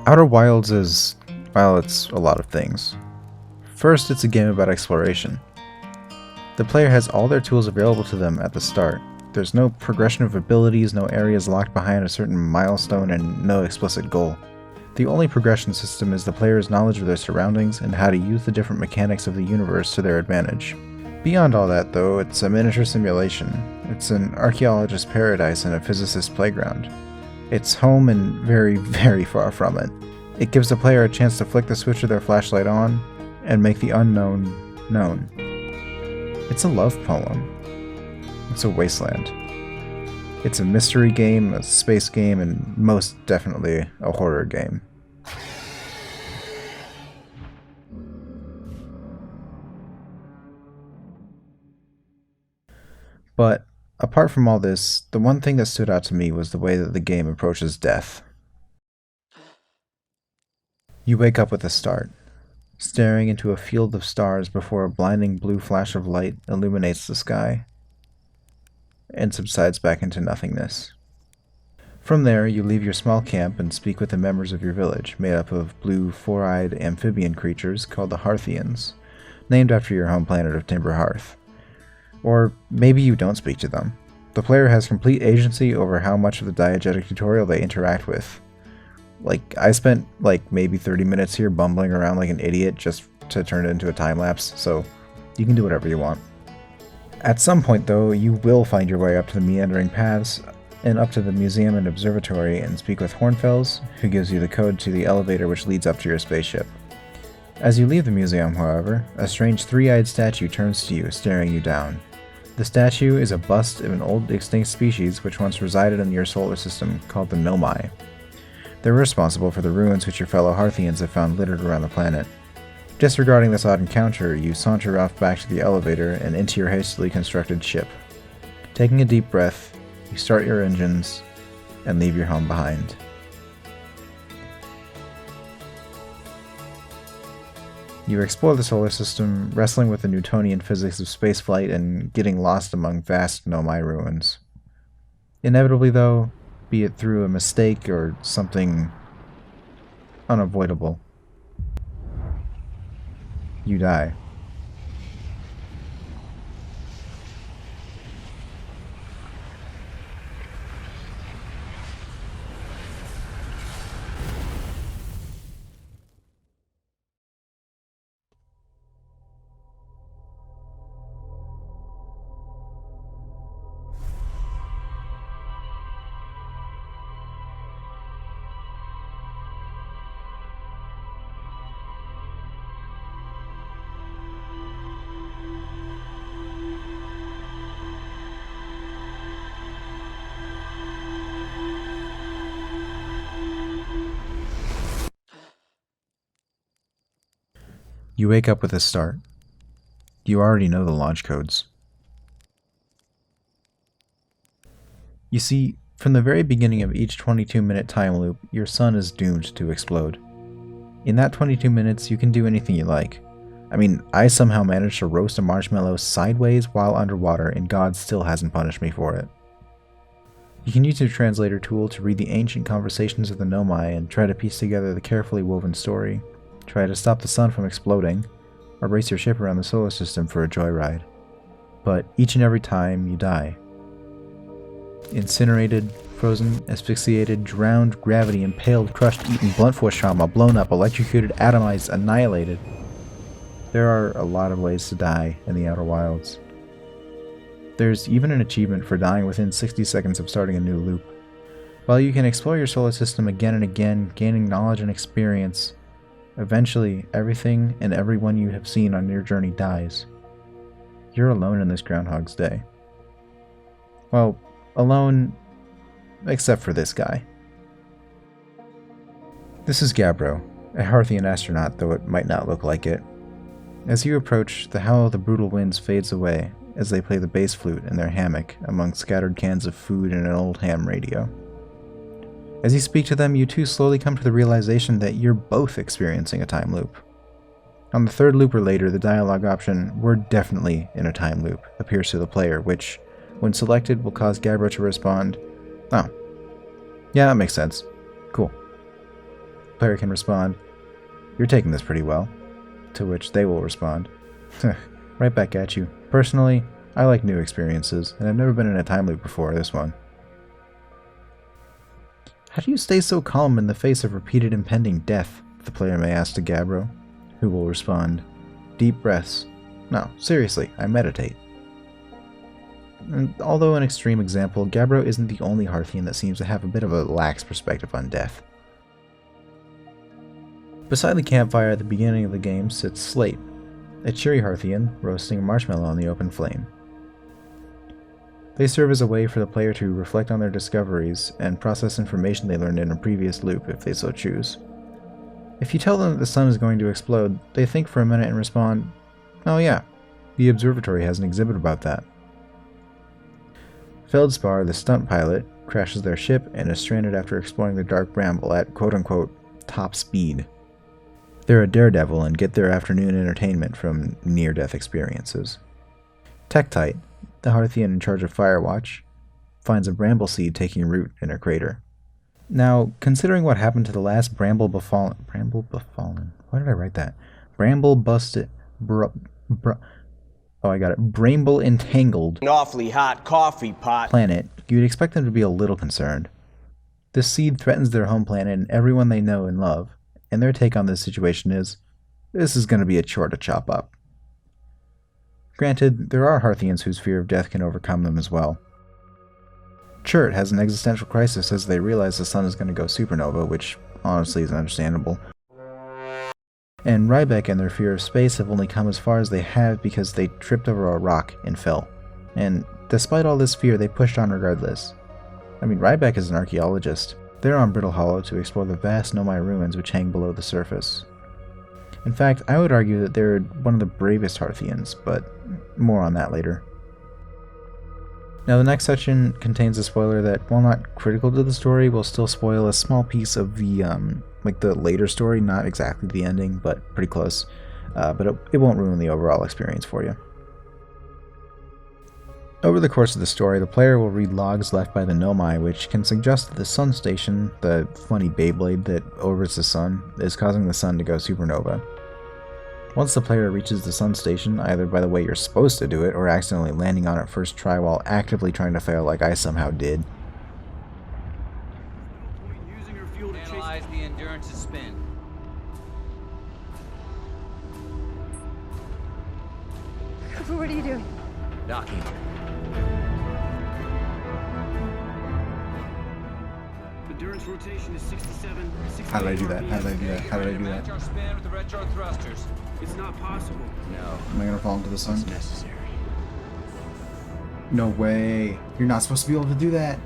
Outer Wilds is, well, it's a lot of things. First, it's a game about exploration. The player has all their tools available to them at the start. There's no progression of abilities, no areas locked behind a certain milestone, and no explicit goal. The only progression system is the player's knowledge of their surroundings and how to use the different mechanics of the universe to their advantage. Beyond all that, though, it's a miniature simulation. It's an archaeologist's paradise and a physicist's playground. It's home and very, very far from it. It gives the player a chance to flick the switch of their flashlight on and make the unknown known. It's a love poem. It's a wasteland. It's a mystery game, a space game, and most definitely a horror game. But apart from all this, the one thing that stood out to me was the way that the game approaches death. You wake up with a start, staring into a field of stars before a blinding blue flash of light illuminates the sky and subsides back into nothingness. From there, you leave your small camp and speak with the members of your village, made up of blue, four-eyed amphibian creatures called the Hearthians, named after your home planet of Timber Hearth. Or maybe you don't speak to them. The player has complete agency over how much of the diegetic tutorial they interact with. I spent maybe 30 minutes here bumbling around like an idiot just to turn it into a time-lapse, so you can do whatever you want. At some point, though, you will find your way up to the meandering paths and up to the museum and observatory and speak with Hornfels, who gives you the code to the elevator which leads up to your spaceship. As you leave the museum, however, a strange three-eyed statue turns to you, staring you down. The statue is a bust of an old extinct species which once resided in your solar system called the Nomai. They're responsible for the ruins which your fellow Hearthians have found littered around the planet. Disregarding this odd encounter, you saunter off back to the elevator and into your hastily constructed ship. Taking a deep breath, you start your engines and leave your home behind. You explore the solar system, wrestling with the Newtonian physics of spaceflight and getting lost among vast Nomai ruins. Inevitably, though, be it through a mistake or something unavoidable, you die. You wake up with a start. You already know the launch codes. You see, from the very beginning of each 22-minute time loop, your sun is doomed to explode. In that 22 minutes, you can do anything you like. I mean, I somehow managed to roast a marshmallow sideways while underwater, and God still hasn't punished me for it. You can use your translator tool to read the ancient conversations of the Nomai and try to piece together the carefully woven story. Try to stop the sun from exploding, or race your ship around the solar system for a joyride. But each and every time, you die. Incinerated, frozen, asphyxiated, drowned, gravity, impaled, crushed, eaten, blunt force trauma, blown up, electrocuted, atomized, annihilated. There are a lot of ways to die in the Outer Wilds. There's even an achievement for dying within 60 seconds of starting a new loop. While you can explore your solar system again and again, gaining knowledge and experience, eventually everything and everyone you have seen on your journey dies. You're alone in this Groundhog's Day. Well, alone, except for this guy. This is Gabbro, a Hearthian astronaut, though it might not look like it. As you approach, the howl of the brutal winds fades away as they play the bass flute in their hammock among scattered cans of food and an old ham radio. As you speak to them, you two slowly come to the realization that you're both experiencing a time loop. On the third loop or later, the dialogue option, "We're definitely in a time loop," appears to the player, which, when selected, will cause Gabbro to respond, "Oh, yeah, that makes sense. Cool." player can respond, "You're taking this pretty well," to which they will respond, "Right back at you. Personally, I like new experiences, and I've never been in a time loop before this one." "How do you stay so calm in the face of repeated impending death?" the player may ask to Gabbro, who will respond, "Deep breaths. No, seriously, I meditate." And although an extreme example, Gabbro isn't the only Hearthian that seems to have a bit of a lax perspective on death. Beside the campfire at the beginning of the game sits Slate, a cheery Hearthian roasting a marshmallow on the open flame. They serve as a way for the player to reflect on their discoveries and process information they learned in a previous loop if they so choose. If you tell them that the sun is going to explode, they think for a minute and respond, "Oh yeah, the observatory has an exhibit about that." Feldspar, the stunt pilot, crashes their ship and is stranded after exploring the dark bramble at quote-unquote top speed. They're a daredevil and get their afternoon entertainment from near-death experiences. Tektite, the Hearthian in charge of Firewatch, finds a bramble seed taking root in a crater. Now, considering what happened to the last Bramble Befallen... Why did I write that? Bramble Busted... Bramble Entangled... An awfully hot coffee pot. ...planet, you'd expect them to be a little concerned. This seed threatens their home planet and everyone they know and love, and their take on this situation is, this is going to be a chore to chop up. Granted, there are Hearthians whose fear of death can overcome them as well. Chert has an existential crisis as they realize the sun is going to go supernova, which honestly is understandable. And Ryback and their fear of space have only come as far as they have because they tripped over a rock and fell. And despite all this fear, they pushed on regardless. I mean, Ryback is an archaeologist. They're on Brittle Hollow to explore the vast Nomai ruins which hang below the surface. In fact, I would argue that they're one of the bravest Hearthians, but more on that later. Now the next section contains a spoiler that, while not critical to the story, will still spoil a small piece of the, the later story, not exactly the ending, but pretty close. But it won't ruin the overall experience for you. Over the course of the story, the player will read logs left by the Nomai, which can suggest that the Sun Station, the funny Beyblade that orbits the Sun, is causing the Sun to go supernova. Once the player reaches the Sun Station, either by the way you're supposed to do it, or accidentally landing on it first try while actively trying to fail like I somehow did. Analyze the Endurance's spin. What are you doing? Docking. Endurance rotation is 67. How did I do that? How did I do that? How did I do Match that? our spin with the retro thrusters. It's not possible. No. Am I gonna fall into the sun? It's necessary. No way. You're not supposed to be able to do that.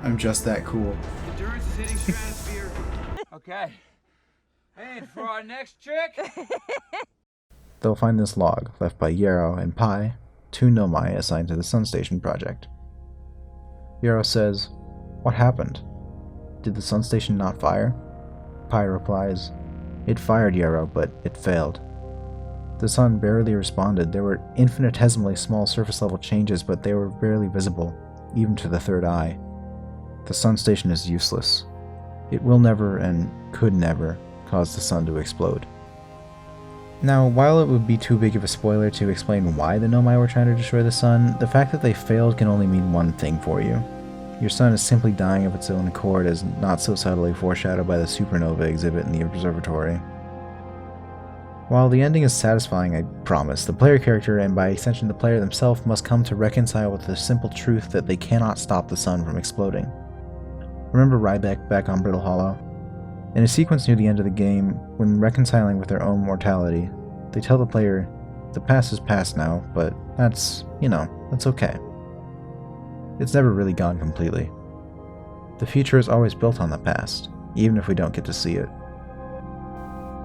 I'm just that cool. Endurance is hitting stratosphere. Okay. And for our next trick. They'll find this log left by Yarrow and Pi, two Nomai assigned to the Sun Station project. Yarrow says, "What happened? Did the Sun Station not fire?" Pi replies, "It fired, Yarrow, but it failed. The sun barely responded. There were infinitesimally small surface level changes, but they were barely visible, even to the third eye. The Sun Station is useless. It will never and could never cause the sun to explode." Now, while it would be too big of a spoiler to explain why the Nomai were trying to destroy the sun, the fact that they failed can only mean one thing for you. Your sun is simply dying of its own accord, as not so subtly foreshadowed by the supernova exhibit in the observatory. While the ending is satisfying, I promise, the player character, and by extension the player themselves, must come to reconcile with the simple truth that they cannot stop the sun from exploding. Remember Ryback back on Brittle Hollow? In a sequence near the end of the game, when reconciling with their own mortality, they tell the player, "The past is past now, but that's okay. It's never really gone completely. The future is always built on the past, even if we don't get to see it."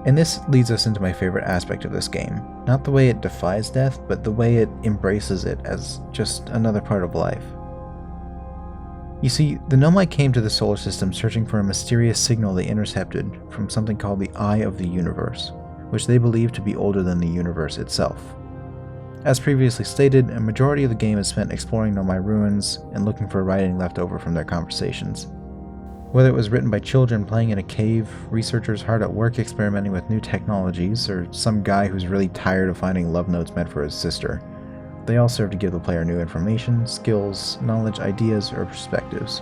And this leads us into my favorite aspect of this game. Not the way it defies death, but the way it embraces it as just another part of life. You see, the Nomai came to the solar system searching for a mysterious signal they intercepted from something called the Eye of the Universe, which they believed to be older than the universe itself. As previously stated, a majority of the game is spent exploring Nomai ruins and looking for writing left over from their conversations. Whether it was written by children playing in a cave, researchers hard at work experimenting with new technologies, or some guy who's really tired of finding love notes meant for his sister, they all serve to give the player new information, skills, knowledge, ideas, or perspectives.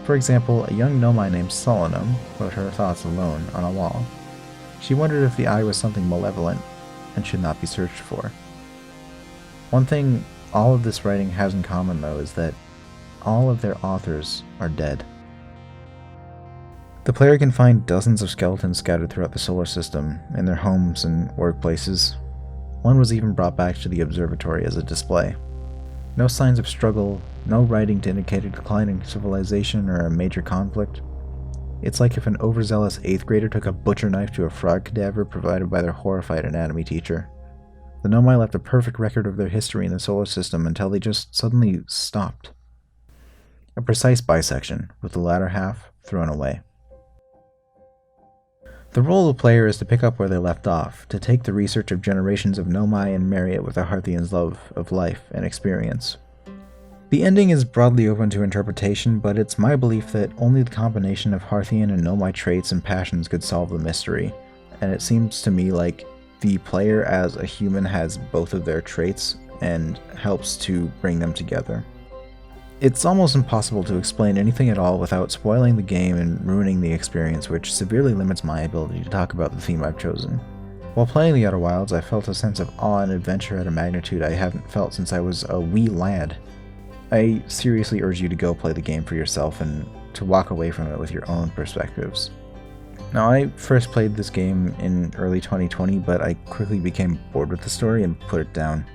For example, a young Nomai named Solanum wrote her thoughts alone on a wall. She wondered if the eye was something malevolent and should not be searched for. One thing all of this writing has in common, though, is that all of their authors are dead. The player can find dozens of skeletons scattered throughout the solar system, in their homes and workplaces. One was even brought back to the observatory as a display. No signs of struggle, no writing to indicate a declining civilization or a major conflict. It's like if an overzealous 8th grader took a butcher knife to a frog cadaver provided by their horrified anatomy teacher. The Nomai left a perfect record of their history in the solar system until they just suddenly stopped. A precise bisection, with the latter half thrown away. The role of the player is to pick up where they left off, to take the research of generations of Nomai and marry it with a Hearthian's love of life and experience. The ending is broadly open to interpretation, but it's my belief that only the combination of Hearthian and Nomai traits and passions could solve the mystery, and it seems to me like the player as a human has both of their traits and helps to bring them together. It's almost impossible to explain anything at all without spoiling the game and ruining the experience, which severely limits my ability to talk about the theme I've chosen. While playing The Outer Wilds, I felt a sense of awe and adventure at a magnitude I haven't felt since I was a wee lad. I seriously urge you to go play the game for yourself and to walk away from it with your own perspectives. Now, I first played this game in early 2020, but I quickly became bored with the story and put it down.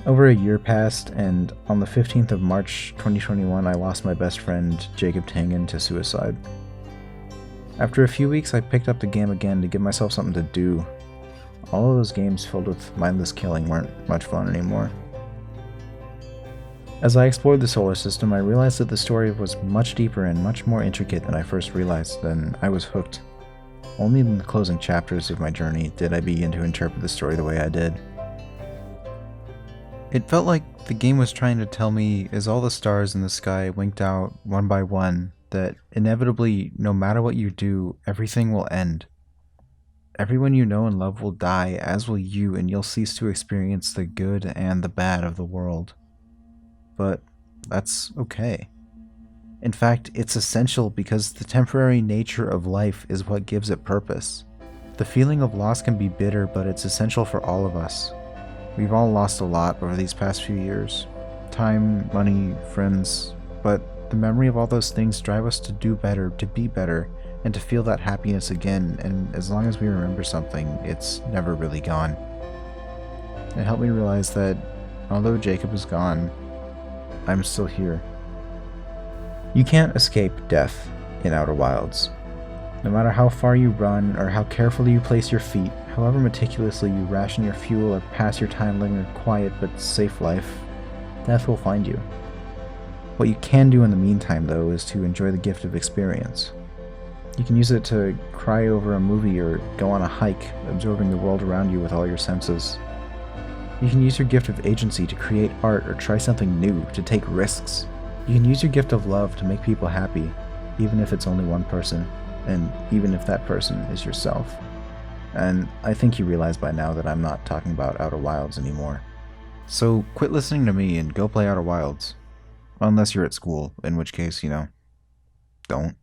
Over a year passed, and on the 15th of March 2021, I lost my best friend, Jacob Tangen, to suicide. After a few weeks, I picked up the game again to give myself something to do. All of those games filled with mindless killing weren't much fun anymore. As I explored the solar system, I realized that the story was much deeper and much more intricate than I first realized, and I was hooked. Only in the closing chapters of my journey did I begin to interpret the story the way I did. It felt like the game was trying to tell me, as all the stars in the sky winked out one by one, that inevitably, no matter what you do, everything will end. Everyone you know and love will die, as will you, and you'll cease to experience the good and the bad of the world. But that's okay. In fact, it's essential because the temporary nature of life is what gives it purpose. The feeling of loss can be bitter, but it's essential for all of us. We've all lost a lot over these past few years. Time, money, friends, but the memory of all those things drive us to do better, to be better, and to feel that happiness again, and as long as we remember something, it's never really gone. It helped me realize that, although Jacob is gone, I'm still here. You can't escape death in Outer Wilds. No matter how far you run, or how carefully you place your feet, however meticulously you ration your fuel or pass your time living a quiet but safe life, death will find you. What you can do in the meantime, though, is to enjoy the gift of experience. You can use it to cry over a movie or go on a hike, absorbing the world around you with all your senses. You can use your gift of agency to create art or try something new, to take risks. You can use your gift of love to make people happy, even if it's only one person, and even if that person is yourself. And I think you realize by now that I'm not talking about Outer Wilds anymore. So quit listening to me and go play Outer Wilds. Unless you're at school, in which case, don't.